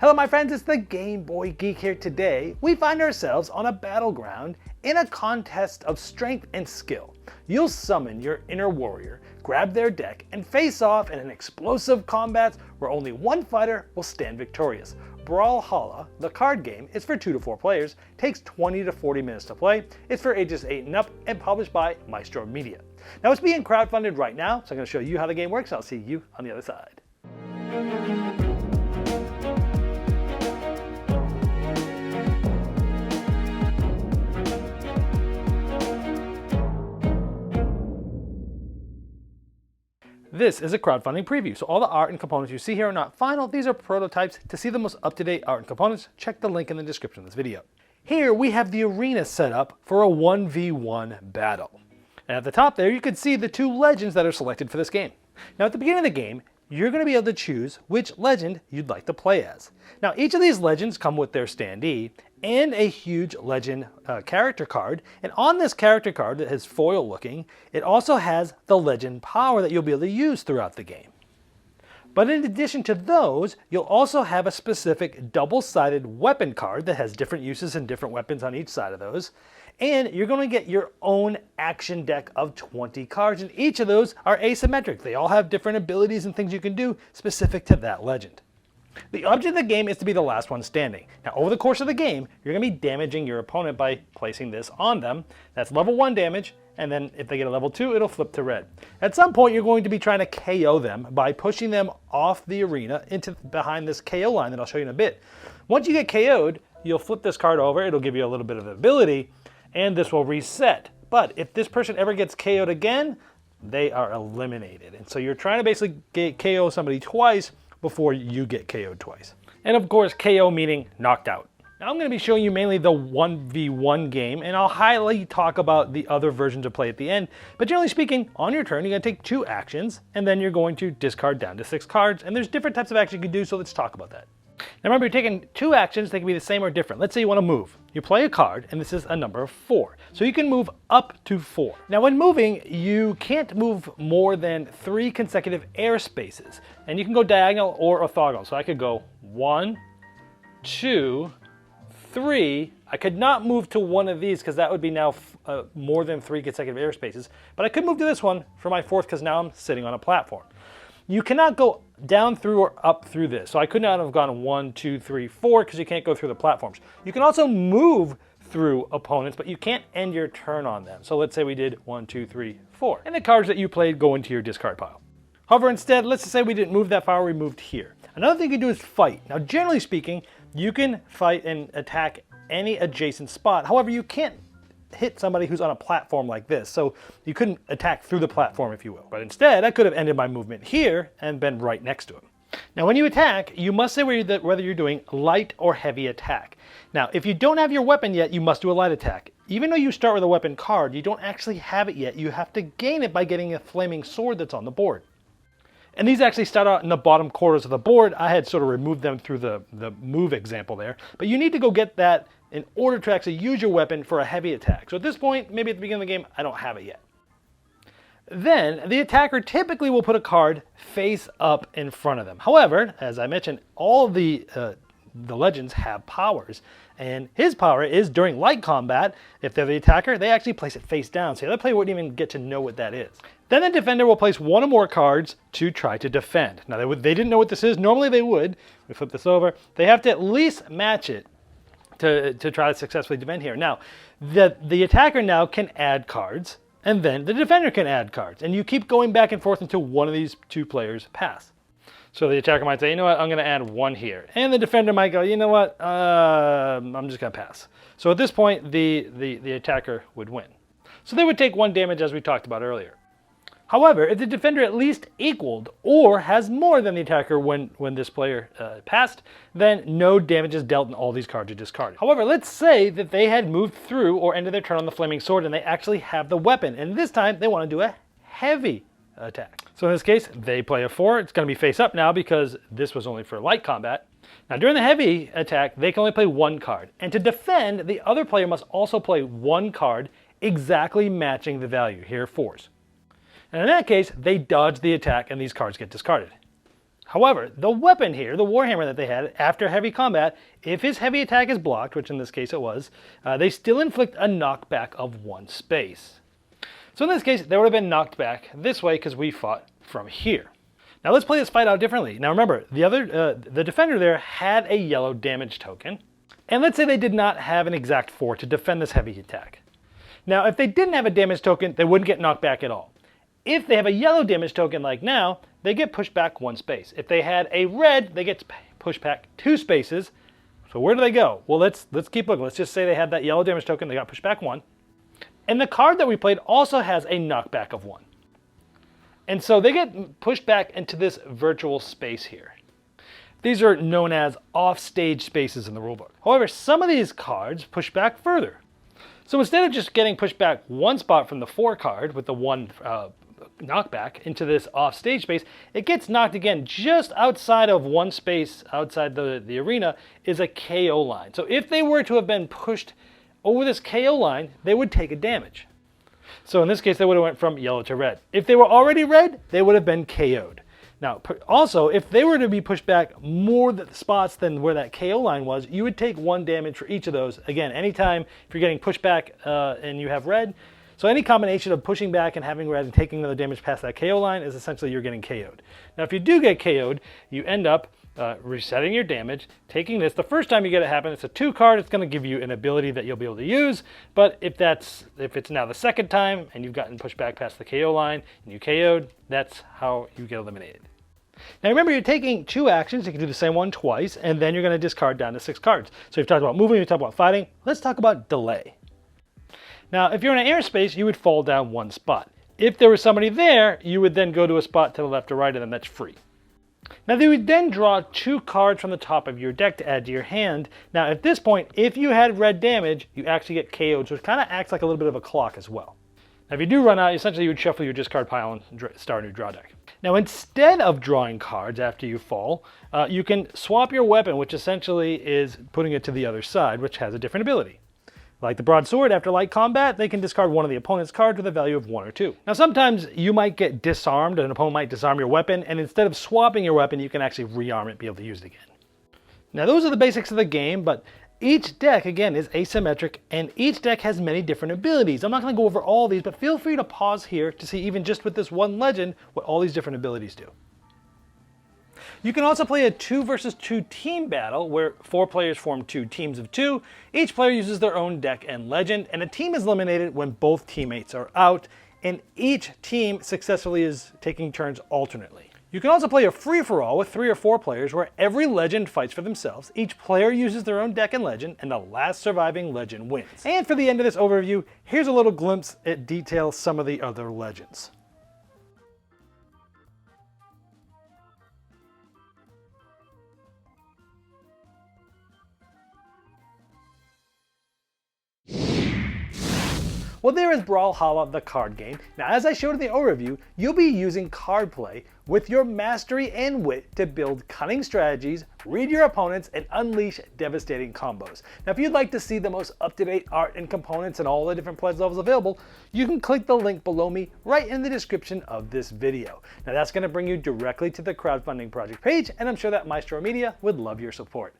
Hello my friends, it's the Game Boy Geek here. Today, we find ourselves on a battleground in a contest of strength and skill. You'll summon your inner warrior, grab their deck, and face off in an explosive combat where only one fighter will stand victorious. Brawlhalla, the card game, is for 2 to 4 players, takes 20 to 40 minutes to play, it's for ages 8 and up, and published by Maestro Media. Now it's being crowdfunded right now, so I'm going to show you how the game works. I'll see you on the other side. This is a crowdfunding preview, so all the art and components you see here are not final. These are prototypes. To see the most up-to-date art and components, check the link in the description of this video. Here we have the arena set up for a 1v1 battle. And at the top there, you can see the 2 legends that are selected for this game. Now at the beginning of the game, you're going to be able to choose which legend you'd like to play as. Now each of these legends come with their standee and a huge legend character card, and on this character card that is foil looking, it also has the legend power that you'll be able to use throughout the game. But in addition to those, you'll also have a specific double-sided weapon card that has different uses and different weapons on each side of those. And you're going to get your own action deck of 20 cards, and each of those are asymmetric. They all have different abilities and things you can do specific to that legend. The object of the game is to be the last one standing. Now over the course of the game, you're going to be damaging your opponent by placing this on them. That's level 1 damage, and then if they get a level 2, it'll flip to red. At some point, you're going to be trying to KO them by pushing them off the arena into behind this KO line that I'll show you in a bit. Once you get KO'd, you'll flip this card over, it'll give you a little bit of ability, and this will reset. But if this person ever gets KO'd again, they are eliminated. And so you're trying to basically KO somebody twice before you get KO'd twice. And of course, KO meaning knocked out. Now I'm going to be showing you mainly the 1v1 game, and I'll highly talk about the other versions of play at the end. But generally speaking, on your turn, you're going to take 2 actions, and then you're going to discard down to 6 cards, and there's different types of actions you can do, so let's talk about that. Now remember, you're taking 2 actions, they can be the same or different. Let's say you want to move. You play a card, and this is a number of 4. So you can move up to 4. Now when moving, you can't move more than 3 consecutive air spaces. And you can go diagonal or orthogonal. So I could go 1, 2, 3. I could not move to one of these because that would be now more than 3 consecutive air spaces. But I could move to this one for my 4th because now I'm sitting on a platform. You cannot go down through or up through this. So I could not have gone 1, 2, 3, 4 because you can't go through the platforms. You can also move through opponents, but you can't end your turn on them. So let's say we did 1, 2, 3, 4. And the cards that you played go into your discard pile. However, instead, let's just say we didn't move that far, we moved here. Another thing you can do is fight. Now, generally speaking, you can fight and attack any adjacent spot. However, you can't hit somebody who's on a platform like this, so you couldn't attack through the platform, if you will. But instead, I could have ended my movement here and been right next to him. Now when you attack, you must say whether you're doing light or heavy attack. Now if you don't have your weapon yet, you must do a light attack. Even though you start with a weapon card, you don't actually have it yet. You have to gain it by getting a flaming sword that's on the board. And these actually start out in the bottom quarters of the board. I had sort of removed them through the move example there. But you need to go get that in order to actually use your weapon for a heavy attack. So at this point, maybe at the beginning of the game, I don't have it yet. Then the attacker typically will put a card face up in front of them. However, as I mentioned, all the legends have powers. And his power is during light combat, if they're the attacker, they actually place it face down. So the other player wouldn't even get to know what that is. Then the defender will place 1 or more cards to try to defend. Now they didn't know what this is. Normally they would. We flip this over. They have to at least match it to try to successfully defend here. Now, the attacker now can add cards, and then the defender can add cards. And you keep going back and forth until one of these 2 players pass. So the attacker might say, you know what, I'm going to add 1 here. And the defender might go, you know what, I'm just going to pass. So at this point, the attacker would win. So they would take 1 damage as we talked about earlier. However, if the defender at least equaled or has more than the attacker when this player passed, then no damage is dealt and all these cards are discarded. However, let's say that they had moved through or ended their turn on the flaming sword and they actually have the weapon. And this time they want to do a heavy attack. So in this case, they play a 4. It's going to be face up now because this was only for light combat. Now during the heavy attack, they can only play 1 card. And to defend, the other player must also play 1 card exactly matching the value. Here, 4s. And in that case, they dodge the attack and these cards get discarded. However, the weapon here, the Warhammer that they had, after heavy combat, if his heavy attack is blocked, which in this case it was, they still inflict a knockback of 1 space. So in this case, they would have been knocked back this way because we fought from here. Now let's play this fight out differently. Now remember, the defender there had a yellow damage token, and let's say they did not have an exact 4 to defend this heavy attack. Now if they didn't have a damage token, they wouldn't get knocked back at all. If they have a yellow damage token like now, they get pushed back 1 space. If they had a red, they get pushed back 2 spaces. So where do they go? Well, let's keep looking. Let's just say they had that yellow damage token, they got pushed back 1. And the card that we played also has a knockback of 1. And so they get pushed back into this virtual space here. These are known as offstage spaces in the rulebook. However, some of these cards push back further. So instead of just getting pushed back 1 spot from the 4 card with the 1 knockback into this offstage space, it gets knocked again just outside of 1 space outside the arena is a KO line. So if they were to have been pushed over this KO line, they would take a damage. So in this case, they would have went from yellow to red. If they were already red, they would have been KO'd. Now, also, if they were to be pushed back more spots than where that KO line was, you would take 1 damage for each of those. Again, anytime if you're getting pushed back and you have red, so any combination of pushing back and having red and taking another damage past that KO line is essentially you're getting KO'd. Now, if you do get KO'd, you end up resetting your damage, taking this. The first time you get it happen, it's a 2 card. It's going to give you an ability that you'll be able to use. But if it's now the second time and you've gotten pushed back past the KO line and you KO'd, that's how you get eliminated. Now remember, you're taking 2 actions. You can do the same one twice, and then you're going to discard down to 6 cards. So you've talked about moving, you've talked about fighting. Let's talk about delay. Now, if you're in an airspace, you would fall down 1 spot. If there was somebody there, you would then go to a spot to the left or right, and then that's free. Now, you would then draw 2 cards from the top of your deck to add to your hand. Now, at this point, if you had red damage, you actually get KO'd, so it kind of acts like a little bit of a clock as well. Now, if you do run out, essentially you would shuffle your discard pile and start a new draw deck. Now, instead of drawing cards after you fall, you can swap your weapon, which essentially is putting it to the other side, which has a different ability. Like the broadsword, after light combat, they can discard one of the opponent's cards with a value of 1 or 2. Now sometimes you might get disarmed, an opponent might disarm your weapon, and instead of swapping your weapon, you can actually rearm it and be able to use it again. Now those are the basics of the game, but each deck, again, is asymmetric, and each deck has many different abilities. I'm not going to go over all these, but feel free to pause here to see, even just with this one legend, what all these different abilities do. You can also play a 2 versus 2 team battle where 4 players form 2 teams of 2. Each player uses their own deck and legend, and a team is eliminated when both teammates are out, and each team successfully is taking turns alternately. You can also play a free-for-all with 3 or 4 players where every legend fights for themselves. Each player uses their own deck and legend, and the last surviving legend wins. And for the end of this overview, here's a little glimpse at details some of the other legends. Well, there is Brawlhalla, the card game. Now, as I showed in the overview, you'll be using card play with your mastery and wit to build cunning strategies, read your opponents, and unleash devastating combos. Now, if you'd like to see the most up-to-date art and components and all the different pledge levels available, you can click the link below me right in the description of this video. Now, that's going to bring you directly to the crowdfunding project page, and I'm sure that Maestro Media would love your support.